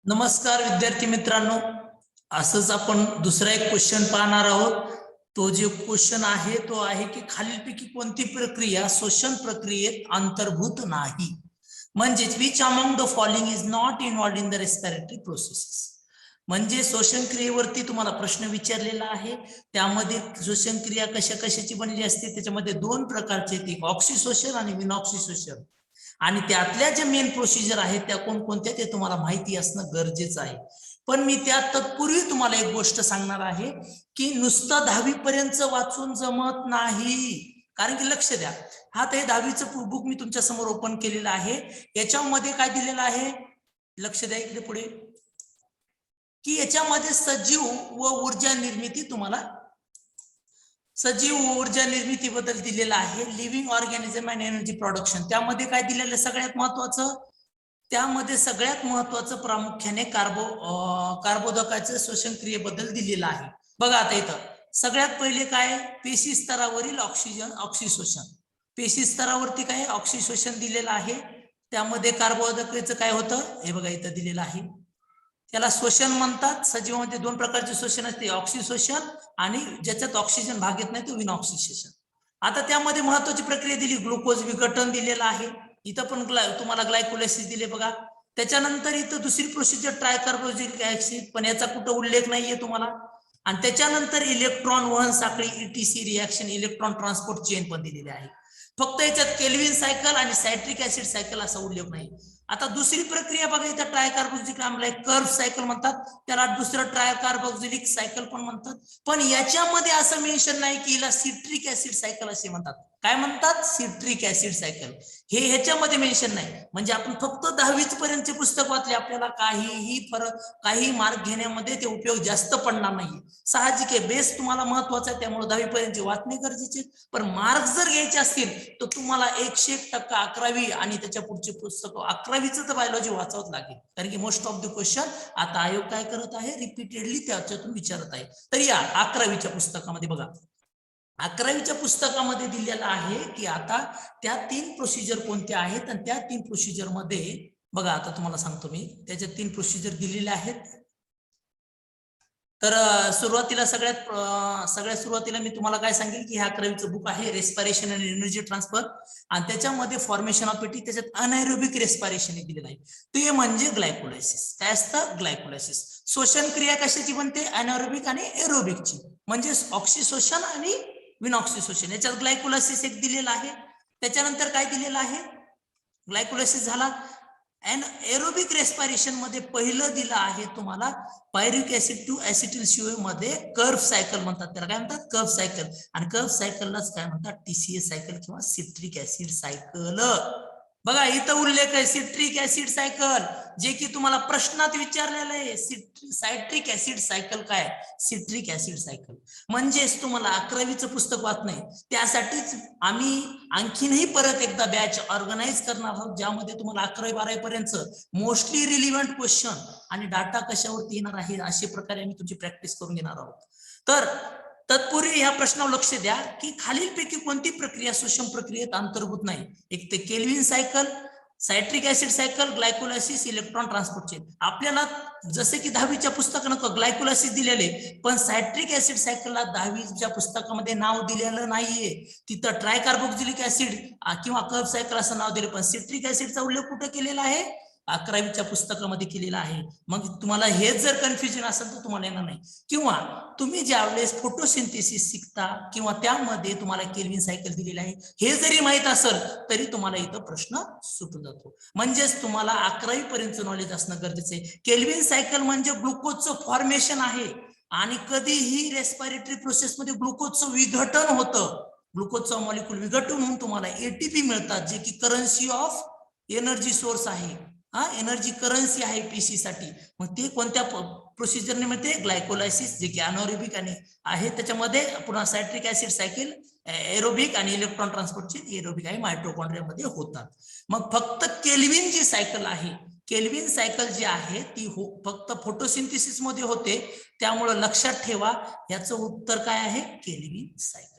नमस्कार विद्यार्थी मित्रांनो, असंच आपण दुसरा एक क्वेश्चन पाहणार आहोत. तो जो क्वेश्चन आहे तो आहे की खालीलपैकी कोणती प्रक्रिया श्वसन प्रक्रियेत अंतर्भूत नाही. म्हणजेच which among the following is not involved in the respiratory processes. म्हणजे श्वसन क्रियेवरती तुम्हाला प्रश्न विचारलेला आहे. त्यामध्ये श्वसन क्रिया कशा कशाची बनली असते, त्याच्यामध्ये दोन प्रकारचे, एक ऑक्सिशोषण आणि विनॉक्सिशोषण. आणि त्यातल्या ज्या मेन प्रोसिजर आहेत त्या कोणकोणत्या ते तुम्हाला माहिती असणं गरजेचं आहे. पण मी त्यात तत्पूर्वी तुम्हाला एक गोष्ट सांगणार आहे की नुसतं 10वी पर्यंत वाचून जमत नाही. कारण की लक्ष द्या, हा ते 10वीचं बुक मी तुमच्या समोर ओपन केलेलं आहे. याच्यामध्ये काय दिलेलं आहे, लक्ष द्या इकडे पुढे, की याच्यामध्ये सजीव व ऊर्जा निर्मिती, तुम्हाला सजीव ऊर्जा निर्मितीबद्दल दिलेला आहे. Living organism and energy production. त्यामध्ये काय दिलेलं सगळ्यात महत्वाचं, त्यामध्ये सगळ्यात महत्वाचं प्रामुख्याने कार्बोदकाचं श्वसन क्रियेबद्दल दिलेलं आहे. बघा आता इथं सगळ्यात पहिले काय, पेशी स्तरावरील ऑक्सिशोषण. पेशी स्तरावरती काय ऑक्सिशोषण दिलेलं आहे. त्यामध्ये कार्बोदकाचं काय होतं हे बघा इथं दिलेलं आहे. त्याला श्वसन म्हणतात. सजीवामध्ये दोन प्रकारचे श्वसन असते, ऑक्सिशोषण आणि ज्याच्यात ऑक्सिजन भाग येत नाही तो विनॉक्सिशोषण. आता त्यामध्ये महत्वाची प्रक्रिया दिली, ग्लुकोज विघटन दिलेलं आहे. इथं पण तुम्हाला ग्लायकोलायसिस दिले बघा. त्याच्यानंतर इथं दुसरी प्रोसिजर ट्रायकार्बोक्सिलिक ऍसिड, पण याचा कुठं उल्लेख नाहीये तुम्हाला. आणि त्याच्यानंतर इलेक्ट्रॉन वहन साखळी etc reaction, electron transport chain पण दिलेली आहे. फक्त याच्यात केल्विन सायकल आणि सायट्रिक ऍसिड सायकल असा उल्लेख नाही. आता दुसरी प्रक्रिया बघा इथं ट्रायकार्बोक्सिलिक आम्ल कर्व सायकल म्हणतात, त्याला दुसरं ट्रायकार्बोक्सिलिक सायकल पण म्हणतात. पण याच्यामध्ये असं मेन्शन नाही की हिला सिट्रिक ऍसिड सायकल असे म्हणतात. काय म्हणतात, सिट्रिक ऍसिड सायकल. हे ह्याच्यामध्ये मेन्शन नाही. म्हणजे आपण फक्त 10वीच पर्यंतचे पुस्तक वाचले, आपल्याला काहीही फरक, काही मार्क घेण्यामध्ये ते उपयोग जास्त पडणार नाहीये. साहजिक आहे, बेस तुम्हाला महत्वाचा आहे, त्यामुळे 10वी पर्यंतचे वाचणे गरजेचे. पण मार्क जर घ्यायचे असतील तर तुम्हाला 100% 11वी आणि त्याच्या पुढचे पुस्तक, 11वीचं तर बायोलॉजी वाचावंच लागेल. कारण की मोस्ट ऑफ द क्वेश्चन आता आयोग काय करत आहे, रिपीटेडली त्याच्यातून विचारत आहे. तर या 11वीच्या पुस्तकामध्ये बघा, 11वीच्या पुस्तकामध्ये दिलेलं आहे की आता त्या 3 प्रोसिजर कोणत्या आहेत. आणि त्या 3 प्रोसिजर मध्ये बघा, आता तुम्हाला सांगतो मी, त्याच्या 3 प्रोसिजर दिलेल्या आहेत. तर सुरुवातीला सगळ्यात सुरुवातीला मी तुम्हाला काय सांगेल की हे 11वीचं बुक आहे, रेस्पिरेशन अँड एनर्जी ट्रान्सफर. आणि त्याच्यामध्ये फॉर्मेशन ऑफ पेटी, त्याच्यात अनएरोबिक रेस्पिरेशन दिलेलं आहे. ते म्हणजे ग्लायकोलायसिस. काय असतं, ग्लायकोलायसिस. श्वसन क्रिया कशाची बनते, अनएरोबिक आणि एरोबिकची. म्हणजे ऑक्सिशोषण आणि विनॉक्सिशोषण. याच्यात ग्लायकोलायसिस एक दिलेला आहे. त्याच्यानंतर काय दिलेलं आहे, ग्लायकोलायसिस झाला. एरोबिक रेस्पिरेशन मध्ये पहिलं दिलं आहे तुम्हाला पायरिक ऍसिड टू ऍसिटिल CoA मध्ये कर्व सायकल म्हणतात. त्याला काय म्हणतात, कर्व सायकल. आणि कर्व सायकललाच काय म्हणतात, TCA सायकल किंवा सिट्रिक ऍसिड सायकल. बघा इथं उल्लेख आहे सिट्रिक ऍसिड सायकल, जे की तुम्हाला प्रश्नात विचारलेलं आहे. सायट्रिक ऍसिड सायकल काय, सिट्रिक ऍसिड सायकल. म्हणजेच तुम्हाला 11वीचं पुस्तक वाचणं आहे. त्यासाठीच आम्ही आणखीनही परत एकदा बॅच ऑर्गनाईज करणार आहोत, ज्यामध्ये तुम्हाला 11वी-12वी पर्यंत मोस्टली रिलिव्हंट क्वेश्चन आणि डाटा कशावरती येणार आहे अशा प्रकारे आम्ही तुमची प्रॅक्टिस करून घेणार आहोत. तर तत्पूर्वी ह्या प्रश्नावर लक्ष द्या की खालीलपैकी कोणती प्रक्रिया श्वसन प्रक्रियेत अंतर्भूत नाही. एक ते kelvin cycle, citric acid cycle, glycolysis, electron transport chain. आपल्याला जसे की 10वीच्या पुस्तकानं ग्लायकोलायसिस दिलेले, पण सायट्रिक ऍसिड सायकलला 10वीच्या पुस्तकामध्ये नाव दिलेलं नाहीये. तिथं ट्रायकार्बोक्सिलिक ऍसिड किंवा कर्व सायकल असं नाव दिले, पण सिट्रिक ऍसिडचा उल्लेख कुठे केलेला आहे, 11वीच्या पुस्तकामध्ये केलेला आहे. मग तुम्हाला हेच जर कन्फ्युजन असेल तर तुम्हाला येणार नाही. किंवा तुम्ही ज्यावेळेस फोटोसिंथेसिस शिकता किंवा त्यामध्ये तुम्हाला केल्विन सायकल दिलेली आहे, हे जरी माहित असेल तरी तुम्हाला इथं प्रश्न सुटून जातो. म्हणजेच तुम्हाला 11वी पर्यंत नॉलेज असणं गरजेचं आहे. केल्विन सायकल म्हणजे ग्लुकोजचं फॉर्मेशन आहे. आणि कधीही रेस्पिरेटरी प्रोसेसमध्ये ग्लुकोजचं विघटन होतं. ग्लुकोजचं मॉलिक्यूल विघटन होऊन तुम्हाला ATP मिळतात, जे की करन्सी ऑफ एनर्जी सोर्स आहे. एनर्जी करन्सी आहे पेशी साठी. मग ते कोणत्या प्रोसिजरने मिळते, ग्लायकोलायसिस, जे की अनएरोबिक आणि आहे. त्याच्यामध्ये पुन्हा सायट्रिक ऍसिड सायकल एरोबिक आणि इलेक्ट्रॉन ट्रान्सपोर्टची एरोबिक आहे, मायटोकॉन्ड्रियामध्ये होतात. मग फक्त केल्विन जी सायकल आहे, केल्विन सायकल जी आहे ती फक्त फोटोसिंथेसिस मध्ये होते. त्यामुळे लक्षात ठेवा, याचं उत्तर काय आहे, केल्विन सायकल.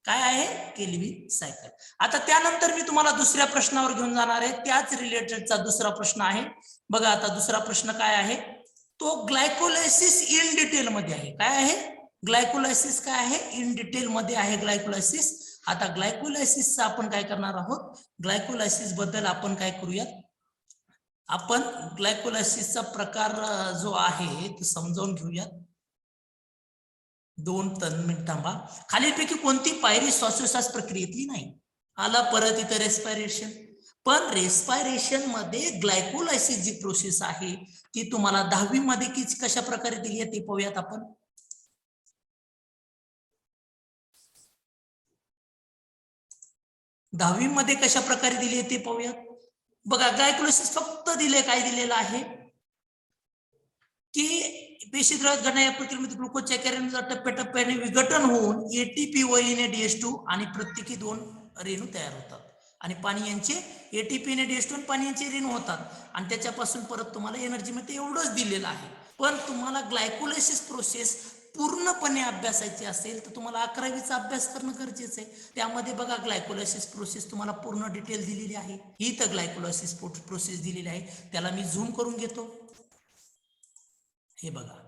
काय आहे केल्विन सायकल. आता त्यानंतर मी तुम्हाला दुसऱ्या प्रश्नावर घेऊन जाणार आहे. त्याच रिलेटेडचा दुसरा प्रश्न आहे. बघा आता दुसरा प्रश्न काय आहे, तो ग्लायकोलायसिस इन डिटेल मध्ये आहे. काय आहे, ग्लायकोलायसिस काय आहे, इन डिटेल मध्ये आहे ग्लायकोलायसिस. आता ग्लायकोलायसिसचा आपण काय करणार आहोत, ग्लायकोलायसिस बद्दल आपण काय करूयात, आपण ग्लायकोलायसिसचा प्रकार जो आहे तो समजावून घेऊयात. 2 मिनिट थांबा. खालीलपैकी कोणती पायरी श्वासोच्छ्वास प्रक्रियेतली नाही. आला परत इथं रेस्पायरेशन. पण रेस्पायरेशन मध्ये ग्लायकोलायसिस जी प्रोसेस आहे ती तुम्हाला 10वी मध्ये कशा प्रकारे दिली आहे ते पाहूयात आपण. दहावी मध्ये कशा प्रकारे दिली आहे ते पाहूयात. बघा ग्लायकोलायसिस फक्त दिले काय दिलेलं आहे की पेशीद्रव्यात घडणाऱ्या या प्रक्रियेमध्ये ग्लुकोजच्या कॅरियनचा टप्प्याटप्प्याने विघटन होऊन एटीपी व NADH2 आणि प्रत्येकी 2 रेणू तयार होतात आणि पाणी यांचे एटीपी NADH2 आणि पाणी यांचे रेणू होतात आणि त्याच्यापासून परत तुम्हाला एनर्जी मिळते. एवढंच दिलेलं आहे. पण तुम्हाला ग्लायकोलायसिस प्रोसेस पूर्णपणे अभ्यासायची असेल तर तुम्हाला 11वीचा अभ्यास करणं गरजेचं आहे. त्यामध्ये बघा ग्लायकोलायसिस प्रोसेस तुम्हाला पूर्ण डिटेल दिलेली आहे. ही तर ग्लायकोलायसिस प्रोसेस दिलेली आहे. त्याला मी झूम करून घेतो. हे बघा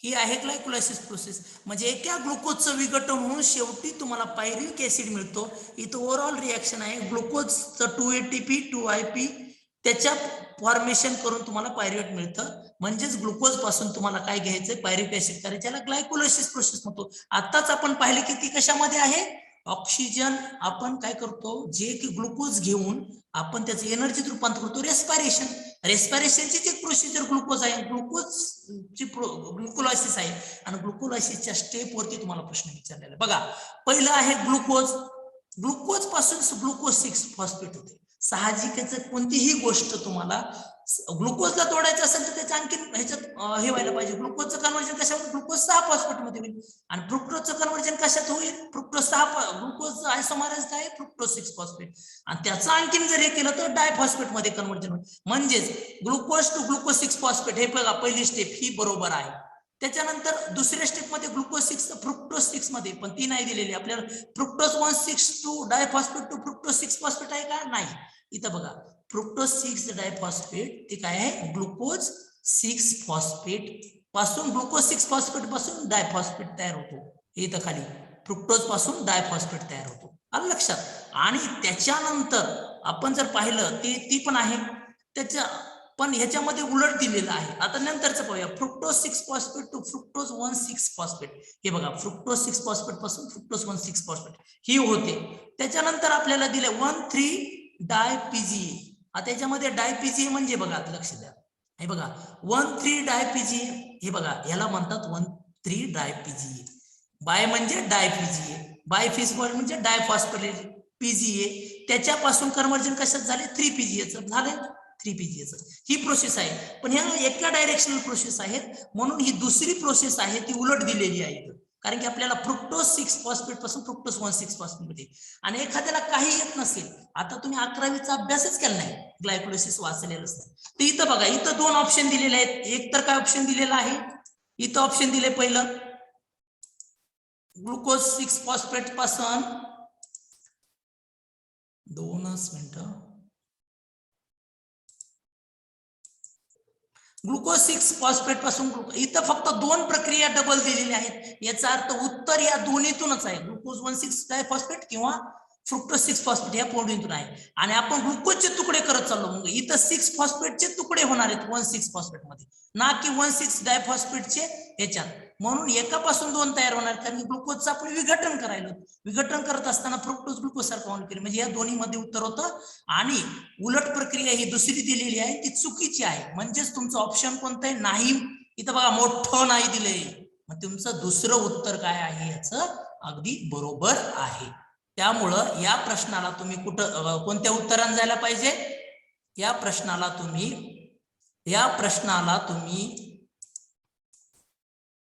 ही आहे ग्लायकोलायसिस प्रोसेस. म्हणजे एका ग्लुकोजचं विघटन होऊन शेवटी तुम्हाला पायरुव्हिक ऍसिड मिळतो. इथं ओव्हरऑल रिएक्शन आहे. ग्लुकोजचं 2 ATP 2 IP त्याच्या फॉर्मेशन करून तुम्हाला पायरुव्हेट मिळतं. म्हणजेच ग्लुकोज पासून तुम्हाला काय घ्यायचंय, पायरुव्हिक ऍसिड करायचं. याला ग्लायकोलायसिस प्रोसेस म्हणतो. आताच आपण पाहिले की ती कशामध्ये आहे, ऑक्सिजन आपण काय करतो, जे की ग्लुकोज घेऊन आपण त्याचं एनर्जीत रूपांतर करतो रेस्पायरेशन. रेस्पायरेशनची एक प्रोसिजर ग्लुकोज आहे. ग्लुकोलायसिस आहे आणि ग्लुकोलायसिसच्या स्टेप वरती तुम्हाला प्रश्न विचारलेला. बघा पहिलं आहे ग्लुकोज. ग्लुकोज पासून ग्लुकोज 6 फॉस्फेट होते. साहजिकच कोणतीही गोष्ट तुम्हाला ग्लुकोजला तोडायचं असेल तर त्याचं आणखी ह्याच्यात हे व्हायला पाहिजे. ग्लुकोजचं कन्व्हर्जन कशावर, ग्लुकोज 6 फॉस्फेट मध्ये होईल आणि फ्रुक्टोजचं कन्व्हर्जन कशात होईल, फ्रुक्टोज 6 ग्लुकोज आयसोमराइज आहे फ्रुक्टोज 6 फॉस्फेट आणि त्याचं आणखीन जर हे केलं तर डायफॉस्फेट मध्ये कन्व्हर्जन होईल. म्हणजेच ग्लुकोज टू ग्लुकोज 6 फॉस्फेट हे बघा पहिली स्टेप ही बरोबर आहे. त्याच्यानंतर दुसऱ्या स्टेप मध्ये ग्लुकोज 6 फ्रुक्टोज 6 मध्ये, पण ती नाही दिलेली आपल्याला. Fructose 1,6 to diphosphate to fructose 6 phosphate आहे का, नाही. इथं बघा फ्रुक्टोज 6 डायफॉस्फेट ते काय आहे, ग्लुकोज 6 फॉस्फेट पासून ग्लुकोज 6 फॉस्फेट पासून डायफॉस्फेट तयार होतो. इथं खाली फ्रुक्टोज पासून डायफॉस्फेट तयार होतो. आलं लक्षात. आणि त्याच्यानंतर आपण जर पाहिलं ती पण आहे त्याच्या, पण ह्याच्यामध्ये उलट दिलेलं आहे. आता नंतरचं पाहूया. Fructose 6 phosphate to fructose 1,6 phosphate. हे बघा फ्रुक्टोज 6 फॉस्फेट पासून फ्रुक्टोज 1,6 फॉस्फेट ही होते. त्याच्यानंतर आपल्याला दिले 1,3 डायपीजीए. आता याच्यामध्ये डायपीजीए म्हणजे बघा लक्ष द्या, हे बघा 1,3 डायपीजीए. हे बघा याला म्हणतात 1,3 डायपीजीए. बाय म्हणजे डायपीजीए, बायफिसबॉल म्हणजे डायफॉस्फेट पीजीए. त्याच्यापासून कन्व्हर्जन कशात झाले, 3PGA झाले. 3PGA ही प्रोसेस आहे. पण ह्या एका डायरेक्शनल प्रोसेस आहेत म्हणून ही दुसरी प्रोसेस आहे ती उलट दिलेली आहे. कारण की आपल्याला फ्रुक्टोज 6 फॉस्फेट पासून फ्रुक्टोज 1,6 फॉस्फेट मध्ये. आणि एखाद्याला काही येत नसेल, आता तुम्ही 11वीचा अभ्यासच केला नाही, ग्लायकोलायसिस वाचलेलंच नाही, तर इथं बघा इथं 2 ऑप्शन दिलेले आहेत. एक तर काय ऑप्शन दिलेला आहे, इथं ऑप्शन दिले पहिलं ग्लुकोज 6 फॉस्फेट पासून 2 मिनिटं, ग्लुकोज 6 फॉस्फेट पासून इथं फक्त 2 प्रक्रिया डबल दिलेल्या आहेत. याचा अर्थ उत्तर या दोन्हीतूनच आहे, ग्लुकोज 1,6 डायफॉस्फेट किंवा फ्रुक्टोज 6 फॉस्फेट या पोडीतून आहे. आणि आपण ग्लुकोजचे तुकडे करत चाललो, मग इथं 6 फॉस्फेटचे तुकडे होणार आहेत 1,6 फॉस्फेट मध्ये, ना की 1,6 डायफॉस्फेटचे ह्याच्यात. म्हणून एकापासून 2 तयार होणार, कारण ग्लुकोजचं आपण विघटन करायला, विघटन करत असताना फ्रुक्टोज ग्लुकोज सारखं ऑन केलं, म्हणजे या दोन्ही मध्ये उत्तर होतं. आणि उलट प्रक्रिया ही दुसरी दिलेली आहे ती चुकीची आहे. म्हणजेच तुमचं ऑप्शन कोणतं आहे, नाही. इथं बघा मोठं नाही दिलंय, मग तुमचं दुसरं उत्तर काय आहे याचं अगदी बरोबर आहे. त्यामुळं या प्रश्नाला तुम्ही कुठं कोणत्या उत्तराने जायला पाहिजे, या प्रश्नाला तुम्ही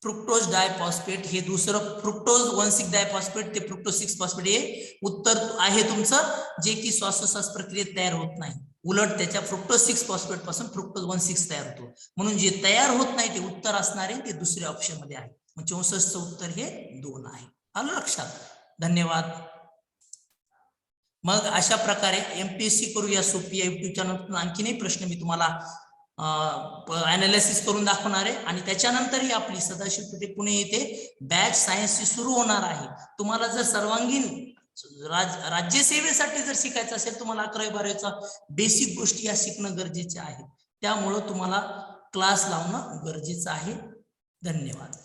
फ्रुक्टोज डायफॉस्फेट हे दुसरं, फ्रुक्टोज 1,6 डायफॉस्फेट ते फ्रुक्टोज 6 फॉस्फेट हे उत्तर आहे तुमचं, जे की श्वासोच्छ्वास प्रक्रियेत तयार होत नाही. उलट त्याच्या फ्रुक्टोज 6 फॉस्फेट पासून फ्रुक्टोज 1,6 तयार होतो. म्हणून जे तयार होत नाही ते उत्तर असणारे ते दुसऱ्या ऑप्शन मध्ये आहे. मग 64चं उत्तर हे 2 आहे. आलं लक्षात. धन्यवाद. मग अशा प्रकारे एमपीएससी करूया सोपी या युट्यूब चॅनल आणखीनही प्रश्न मी तुम्हाला अनालिसिस करून दाखवणार आहे आणि त्याच्यानंतरही आपली सदाशिव पेठे पुणे येथे बॅच सायन्सची सुरू होणार आहे. तुम्हाला जर सर्वांगीण राज्यसेवेसाठी जर शिकायचं असेल तुम्हाला 11वी-12वीचा बेसिक गोष्टी या शिकणं गरजेचे आहे. त्यामुळं तुम्हाला क्लास लावणं गरजेचं आहे. धन्यवाद.